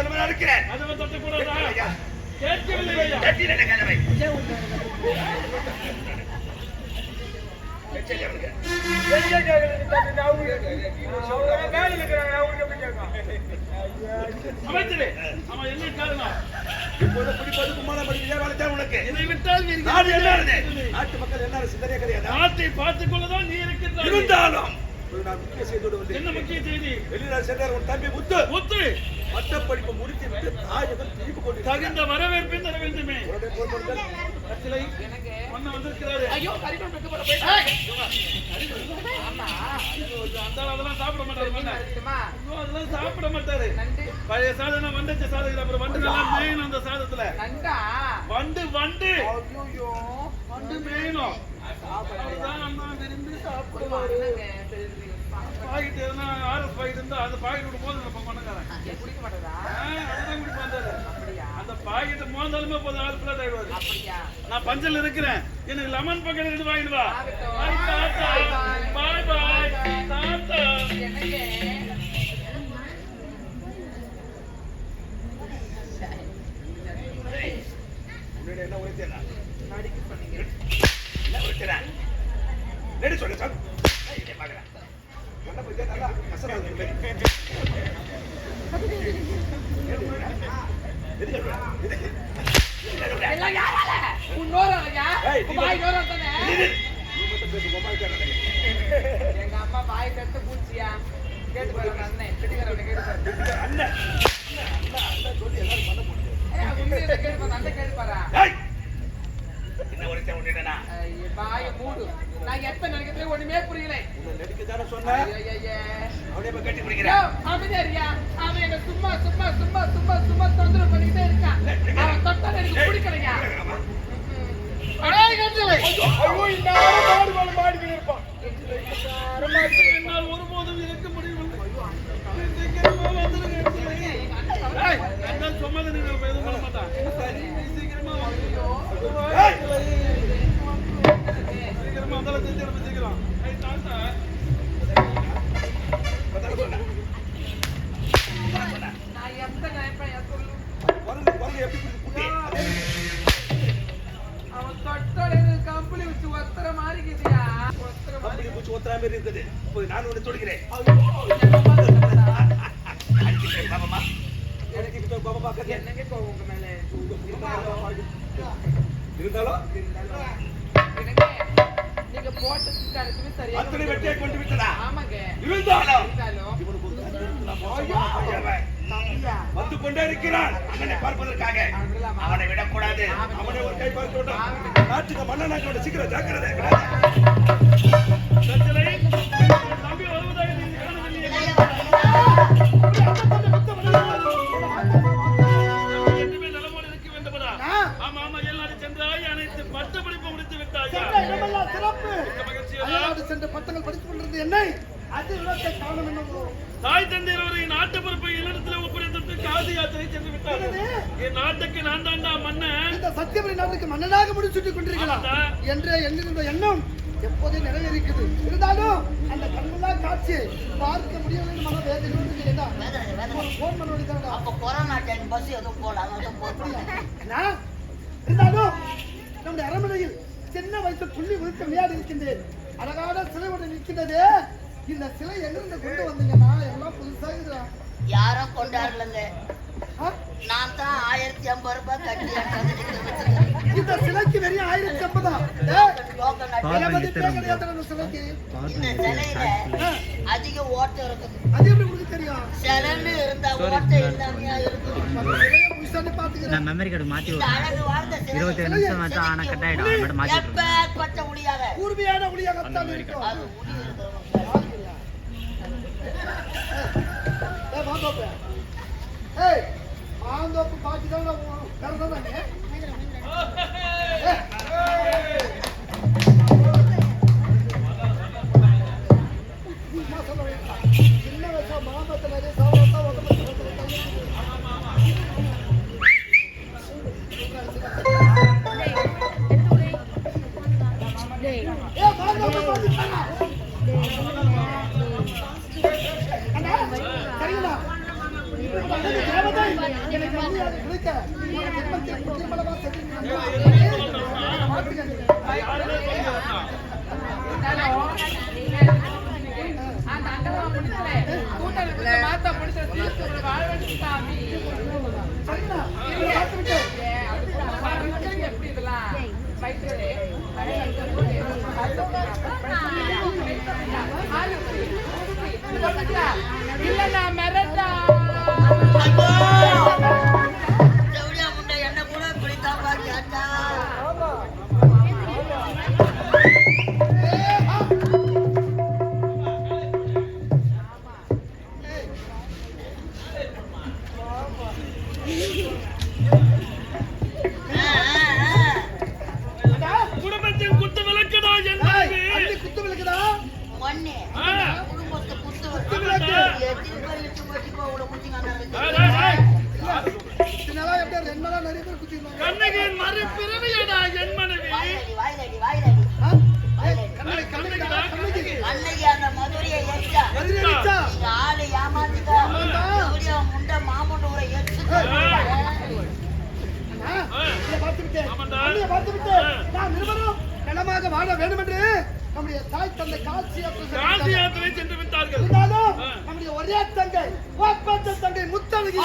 வாசல் இருக்கிறேன். கதவை தட்டக்கூடாதா? கேட்கவில்லை ஐயா. தட்டின கதவை. அமைச்சரே, அவன் என்ன காரணம்? இப்போது பிடிப்பது கும்மாளம் படிக்கிறே வாழ்த்தான் உனக்கு. இதை விட்டால் நாடு என்ன நாட்டு மக்கள் என்ன சிந்தனையே கிடையாது. நாட்டை பார்த்துக் கொள்ளதான் நீ இருக்கின்றாய். இருந்தாலும் நான் முக்கிய செய்தியோடு வந்து என்ன முக்கிய செய்தி? வெளிநாடு சென்றார் உன் தம்பி முத்து. முத்து பட்டப்படிப்பு முடித்து விட்டு தாயகம் திருப்பி கொண்டு தகுந்த வரவேற்பை தர வேண்டுமே. கட்டளை ஒண்ணு வந்திருக்கிறாரு. ஐயோ கறிக்கொண்டு வைக்க போற போய். ஆமா. அந்த அதெல்லாம் சாப்பிட மாட்டாரு மண்ண. தெரியுமா? அதெல்லாம் சாப்பிட மாட்டாரு. நண்டு. பழைய சாதம் வண்டச்ச சாதம் அப்புறம் வண்டு எல்லாம் மேயணும் அந்த சாதத்துல. நண்டா? வண்டு வண்டு. ஐயோ வண்டு மேயணும். அதுதான் அம்மா விரும்பி சாப்பிடுவாரு. பாக்கெட் எதுனா ஆர்எஸ் பாக்கெட் இருந்தா அந்த பாக்கெட் விடும் போது நம்ம பண்ணக்காரன் குடிக்க மாட்டதா? அதுதான் குடி பண்றாரு. அப்படியா? அந்த பாக்கெட் மோந்தாலுமே போதும் 6 பிளேட் ஆயிடுவாரு. அப்படியா? நான் பஞ்சல் இருக்கிறேன், எனக்கு லெமன் பாக்கெட் எடுத்து வாங்கிட்டு வா. ஆகட்டும். பாய் பாய் தாத்தா. எனக்கு என்ன உரைத்தேனா நடிக்க சொன்னீங்க. என்ன உரைத்தேனா நெடு சொல்ல சார் இங்கே பார்க்கறேன் என்ன பத்தி நல்லா கசரா இருக்கு எல்லாம் யாரால? உன்னோராலயா? பாய் நோரா தானே? நீ மட்டும் பேசு கோமாளி கேட்கறீங்க. எங்க அம்மா பாய் தட்டு பூச்சியா கேட்டு பாரு அண்ணன் கிட்டக்கறவன கேட்டு பாரு. அண்ணன் அண்ணன் சொல்லி எல்லாரும் பண்ண போறீங்க. உன்னை கேட்டு பாரு அண்ணன் கேட்டு பாரு. ஏய் என்ன உரைத்தே உன்னிடனா ஐய பாய மூடு. நான் எப்ப நினைக்கிறதே ஒண்ணுமே புரியல. உன்னை நடிக்க தான சொன்னேன். ஐய அவனே போய் கட்டி பிடிக்கிறான். அமைதியா அவன் என்ன சும்மா சும்மா சும்மா சும்மா சும்மா தொந்தரவு பண்ணிட்டே இருக்கான். அவன் தொட்டா எனக்கு பிடிக்கலையா? அடே கஞ்சலை. ஐயோ இந்த மாடு மாடு இருப்பான். என்னால் ஒருபோதும் இருக்க முடியவில்லை. சீக்கிரமா வந்துருங்க. அண்ணன் சொன்னது நீங்க எதுவும் பண்ண மாட்டான். சீக்கிரமா சீக்கிரமா அதெல்லாம் செஞ்சு சீக்கிரம். தாத்தா நான் எந்த நினைப்பேன் சொல்லு. பொருள் எப்படி குட்டி அவன் தொட்டோட கம்பளி வச்சு ஒத்தர மாறிக்குதியா? ஒத்தர கம்பளி பூச்சி ஒத்தரா மாதிரி இருக்குது. போய் நான் உன்னை தொடுகிறேன். பாபமா எனக்கு கிட்ட பாபா பாக்க என்னங்க கோவம் உங்க மேல? இருந்தாலும் எனக்கு நீங்க போட்ட சிஸ்டருக்கு சரியா அத்தனை வெட்டியை கொண்டு விட்டதா? ஆமாங்க. இருந்தாலும் இருந்தாலும் வந்து கொண்டே இருக்கிறான். அண்ணனை பார்ப்பதற்காக அவனை விடக்கூடாது. அவனை ஒரு கை பார்க்க வேண்டும். நாட்டுக்கு மன்னனாக சீக்கிரம் ஜாக்கிரதை. நம்பி வருவதாக நீங்க காணவில்லையே. எப்பவுமே நலமோடு இருக்க வேண்டுமடா. ஆமா ஆமா எல்லாரும் சென்றாய் அனைத்து பட்ட படிப்பு முடித்து விட்டாயா? சென்ற பட்டங்கள் படித்துக் கொண்டிருந்த என்னை அது இடத்தை காரணம் என்ன? தாய் தந்தையரை நாட்டு பொறுப்பை என்னிடத்தில் ஒப்படைத்து காதி யாத்திரை சென்று விட்டார். என் நாட்டுக்கு நான் தாண்டா மன்னன். இந்த சத்தியபுரி நாட்டுக்கு மன்னனாக முடிச்சுட்டுக் கொண்டிருக்கலாம் என்ற எண்ணிருந்த எண்ணம் எப்போதே நிறைவேறிக்குது. இருந்தாலும் அந்த கண்ணுலா காட்சியை பார்க்க முடியவில்லை. மன வேதனையோடு போன் பண்ண வேண்டியதாங்க. அப்ப கொரோனா டைம் பஸ் எதுவும் போல இருந்தாலும் நம்முடைய அரண்மனையில் சின்ன வயசு புள்ளி விழுக்க விளையாடி இருக்கின்றேன். அழகான சிலை ஒன்று நிற்கின்றது. இந்த சிலை எங்கிருந்து கொண்டு வந்தீங்கன்னா எல்லாம் புதுசாக யாரும் கொண்டாடலங்க. நான் தான் 1050 ரூபாய் கட்டி இந்த சிலைக்கு வெறும் 1050. அதிக ஓட்டம் இருக்குது. அது எப்படி உங்களுக்கு தெரியும்? சிலன்னு இருந்தா ஓட்டம் இல்லாமையா நான் மெமரி கார்டு மாத்தி அழகு வாழ்ந்த 22 நிமிஷம் ஆச்சா ஆனா கட் ஆயிடும். மாத்தி பச்ச முடியாத கூர்மையான ஒளியாகத்தான் இருக்கும். அது மாந்தோப்பு பாக்கி தான் சின்ன வயசா மாம்பழத்தை நிறைய சாப்பிட்டா சரிங்களா தேவதை எனக்கு மரியாதை கிடைக்க ஒரு ஜென்மத்தில் குற்றமளவா அந்த அண்டமா முடிச்சல கூட்டத்துல மாத்தா முடிச்ச தீர்த்து வாழ்வெடுத்து சாமி எப்படி இதெல்லாம் வயிற்றுல இல்ல நான் மிரட்டா ஜவுளியா முண்டை என்ன கூட இப்படித்தாப்பா கேட்டா குடும்பத்தின் குத்து விளக்குடா என் மனைவி. குத்து விளக்குதா மண்ணே ஆ. குடும்பத்தை குத்து விளக்கு. எத்தனை பேர் இட்டு போச்சுக்கோ அவ்வளோ குச்சிங்க டேய், டேய், டேய். இதனால எப்படி ரெண்டு நாளா நிறைய பேர் குத்திருந்தாங்க கண்ணகியின் மறுபிறவியடா என் மனைவி. வாயிலடி கண்ணகி கண்ணகிடா கண்ணகி அன்னைக்கு அந்த மதுரையை எரிச்சா எதிரடிச்சா நீங்க ஆளு ஏமாத்திட்டா ஜவுளியா முண்டை மாமன் ஊரை எரிச்சுட்டு இதை பார்த்து விட்டேன் ஆமாண்டா. அண்ணியை பார்த்து விட்டேன் நான் நிறுவனம் நலமாக வாழ வேண்டும் என்று நம்முடைய தாய் தந்தை காட்சி காசி யாத்திரை சென்று விட்டார்கள். இருந்தாலும் நம்முடைய ஒரே தங்கை ஒப்பற்ற தங்கை முத்தழகி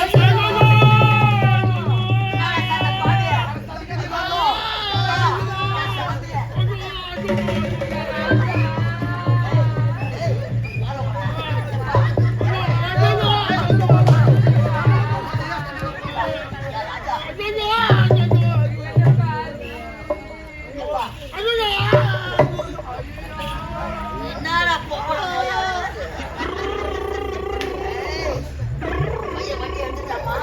என்னடா பொம்பளை வண்டி எடுத்துட்டாமா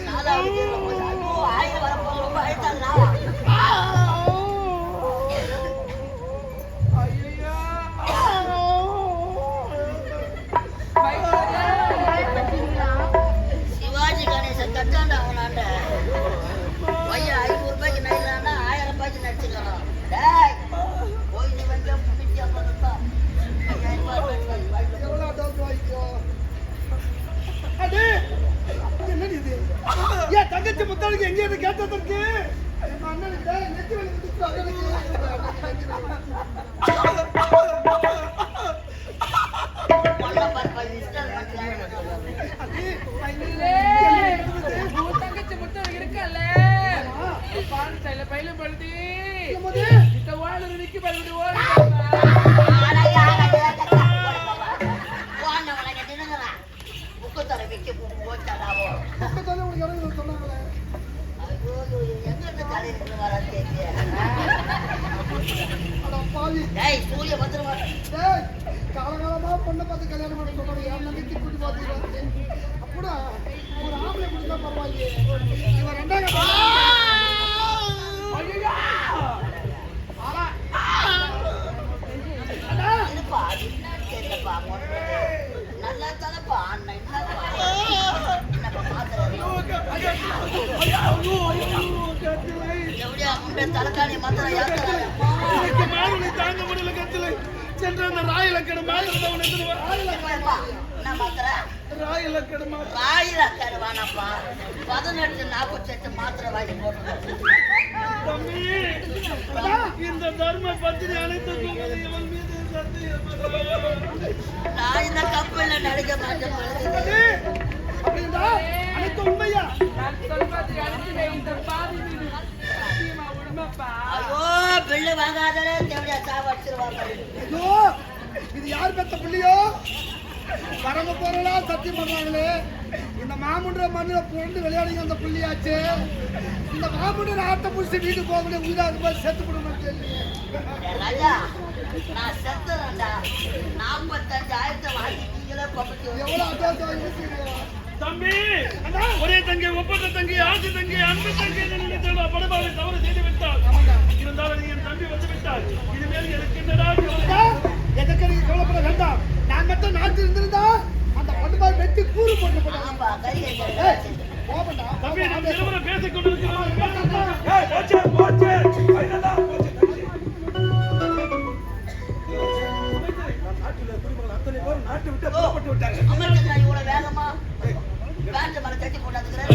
நாலாவது தெருவுல போய் ஐயோ, ஆயிரம் வரப்போது ரொம்ப அழுத்தாங்களா சிவாஜி கணேசன் கட்டாண்ட அவனாண்ட பையன் 500 ரூபாய்க்கு நடிக்கிறான்னா 1000 ரூபாய்க்கு நடிச்சுக்கலாம் டேய் போய் நீ வந்து பிடிச்சி அப்பா 5000 ரூபாய் எவ்வளவு டவுட் வாங்கிக்கோ அது என்னது இது ஏன் தங்கச்சி முத்தழகி எங்க இருந்து கேட்டதற்கு என் அண்ணனுக்கு நெத்தி வலி வந்துச்சு ஒன்ன பாரு இன்ஸ்டால்மெண்ட்ல தங்கச்சி முத்தம் இருக்கல்ல பான் ஸ்டைல பையில படுத்தி இந்த வாழ நிக்கி படுத்து ஓடி பக்கத்தால உனக்கு இடம் சொன்னாங்களே அட பாவி டேய் காலகாலமா பொண்ணை பார்த்து கல்யாணம் பண்ண சொன்னாங்க என் நம்பிக்கை கூட்டி பார்த்துக்கிறாங்க அப்படா ஒரு ஆம்பளை பிடிச்சா பரவாயில்லையே இவன் ரெண்டாவது நல்லா தலப்பா அண்ணன் என்னப்பா பாத்துறேன் எப்படியா முண்டை தலைக்காணி மாத்திரம் யாத்திரை எனக்கு மாறுனை தாங்க முடியல கத்திலை. சென்ற அந்த ராயிலக்கடை மாத்திரத்தை அவன் எடுத்துட்டு வா. என்ன மாத்திரை ராயிலக்கடை மாத்திரை. ராயிலக்காடு வேணாப்பா 1848 மாத்திரை வாங்கி போட்டு தம்பி, இந்த தர்ம பத்தினி அனைத்து சொல்வது இவன் மீது சத்தியம். நான் இந்த கப்பல்ல நடிக்க மாட்டேன் பழகுது. அப்படின்னா அனைத்து உண்மையா நான் சொல்றது அடிச்சு இந்த பாதி வீடு சத்தியமா உண்மைப்பா ஐயோ பில்லு வாங்காதே தேவையா சாவடிச்சிருவாங்க ஐயோ இது யார் பெத்த புள்ளியோ வரங்க போறா சத்தியம் பண்றாங்களே இந்த மாமுன்ற மண்ணுல புரண்டு விளையாடுங்க அந்த புள்ளியாச்சு இந்த மாமுன்ற ஆட்டை புடிச்சு வீட்டுக்கு போக முடியும் உயிராக போய் செத்து போடணும் தெரியலையே ராஜா நான் செத்துறேன்டா 45,000 வாங்கி நீங்களே பப்பத்து எவ்வளவு அத்தியாவசியம் இருக்கிறீங்க தம்பி, ஒரே தங்கை ஒப்பற்ற தங்கை ஆட்சி தங்கை அன்பு தங்கை என்று நினைத்தா படுபாவை தவறு செய்து விட்டால் இருந்தாலும் நீ என் தம்பி வந்து விட்டால் இனிமேல் எனக்கு என்னடா கவலை? எதுக்கு நீங்க கவலைப்பட வேண்டாம் நான் மட்டும் நாட்டு இருந்திருந்தா அந்த படுபாய் வெட்டி கூறு போட்டு போட்டாங்க ஆமா கை கை போகண்டா தம்பி, நாம் இருவரும் பேசிக் கொண்டிருக்கிறோம். ஏய், போச்சு, போச்சு. ஃபைனலா போச்சு. நான் நாட்டுல குடிமகன் அத்தனை நாட்டு விட்டு புறப்பட்டு விட்டாங்க. அமைச்சர் நான் இவ்வளவு வேகமா பேண்ட் மேல தட்டி போட்டாந்துக்கிறேன்.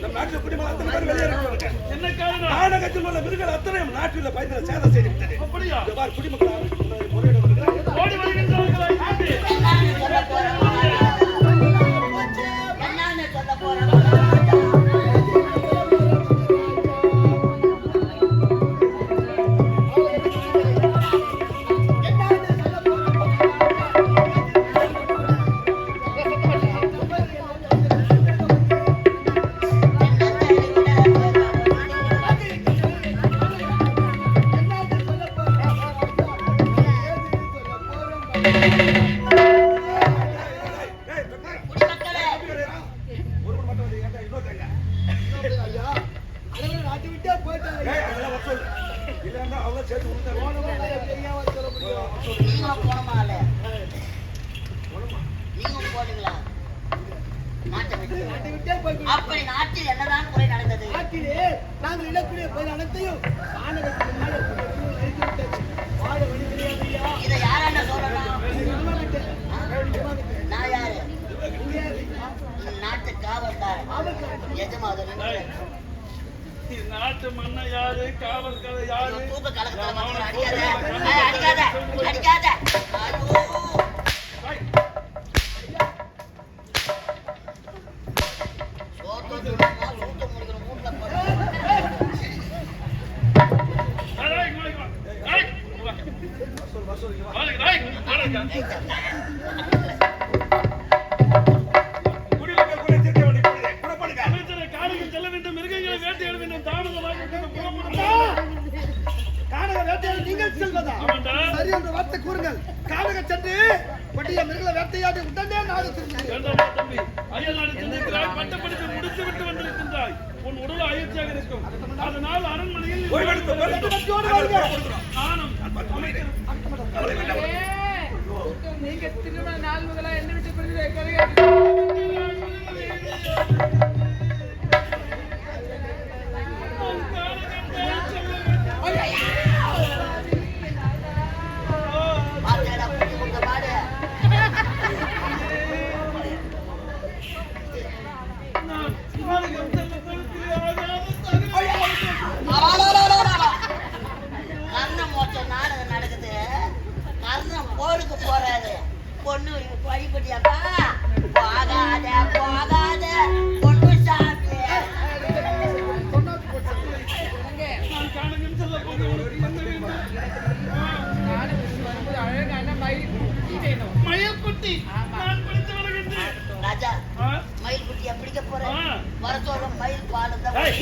நம்ம நாட்டுல குடிமக்கள் அத்தனை பேர் வெளியேறாங்க. என்ன காரணம்? நாடகத்தில் உள்ள மிருகங்கள் அத்தனையும் நாட்டில் பயத்தில் சேதம் செய்து விட்டது. அப்படியா? இந்த பார் குடிமக்கள் முறையிட வருகிறார்கள். ஓடி வருகின்றார்களா? என்னன்னு சொல்ல போறேன் என்னன்னு சொல்ல போறேன். குடிமக்களே ஒருவர் மட்டும் வந்து ஏன்டா இன்னொருத்தங்க? ஐயா அனைவரும் நாட்டு விட்டே போயிட்டாங்க. அதெல்லாம் வர சொல்லு. இல்லைன்னா அவங்க சேர்த்து விட்டாங்க. தெரியாம சொல்ல முடியும். நீங்களும் போனமால நீங்களும் போனீங்களா நாட்டை விட்டு? நாட்டை விட்டே போய் அப்படி நாட்டில் என்னதான் குறை நடந்தது? நாட்டிலே நாங்கள் இடக்கூடிய பயிர் அனைத்தையும் ஆனதற்கு முன்னால் எழுதி விட்டாச்சு. வாழ வழி கிடையாது ஐயா. இதை யாராண்ட சொல்லணும்? நான் யாரு? நாட்டு காவல்காரன். எஜமாதன். நாட்டு மன்ன யாரு? காவல்கார யாரு? தூக்க கலக்கத்துல வந்து அடிக்காத அடிக்காத. ஐயோ சோத்து சூட்டு முடிக்கிற மூட்டில் போட்டு குடிமக்கள் கூட தீர்க்க வேண்டிய பொழுது புறப்படுங்க. அமைச்சரை காடுகள் செல்ல வேண்டும், மிருகங்களை வேட்டையாட வேண்டும், தாமதமாக கானக வேட்டையாடி நீங்கள் செல்வதா? ஆமாண்டா. சரி என்ற வார்த்தை கூறுங்கள். கானக சென்று கொடிய மிருகங்களை வேட்டையாடி உடனே நாடு திரும்பி வேண்டாமா தம்பி, அயல் நாடு சென்றிருக்கிறாய், பட்டப்படிப்பை முடித்து விட்டு வந்திருக்கின்றாய், உன் உடல் அயற்சியாக இருக்கும். அதனால் அரண்மனையில் ஓய்வெடுத்து நானும் நீங்க திருமண நாள் முதலா என்ன விட்டு பிரிஞ்சு பார்த்தேடா புடி உங்க பாடு. கர்ணம் மோச்ச நாடகம் நடக்குது. கர்ணம் போருக்கு போறாரு. பொண்ணு வழிபட்டியாப்பா போகாத போகாத பொண்ணு சாமி. நான் காணகம் செல்ல போது உனக்கு என்ன வேண்டும்? வரும்போது அழகான மயில் குட்டி வேணும். மயில்குட்டி, நான் பிடித்து வருகின்றேன். ராஜா ஆ? மயில் குட்டியா பிடிக்க போற? ஆ. வர சொல்ற மயில் பால் தான் ஏய்,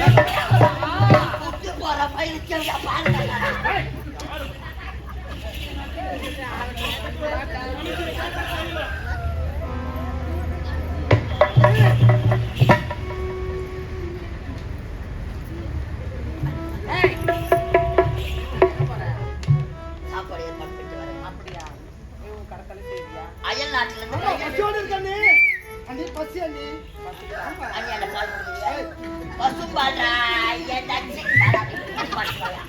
குட்டி போற மயிலுக்கு பால் தராரா? ஏய், சாப்பாடு ஏற்பாடு பண்ணிட்டு வரேன். அப்படியா? இவங்க கடற்கரை செய்தியா? அயல் நாட்டுல இருந்து பசியோடு இருக்கண்ணே. அண்ணி பசி அண்ணி. அண்ணி அந்த பால் குடிக்கிறியா? பசும்பால்டா, என் நச்சு. பால் குடிக்கிறியா?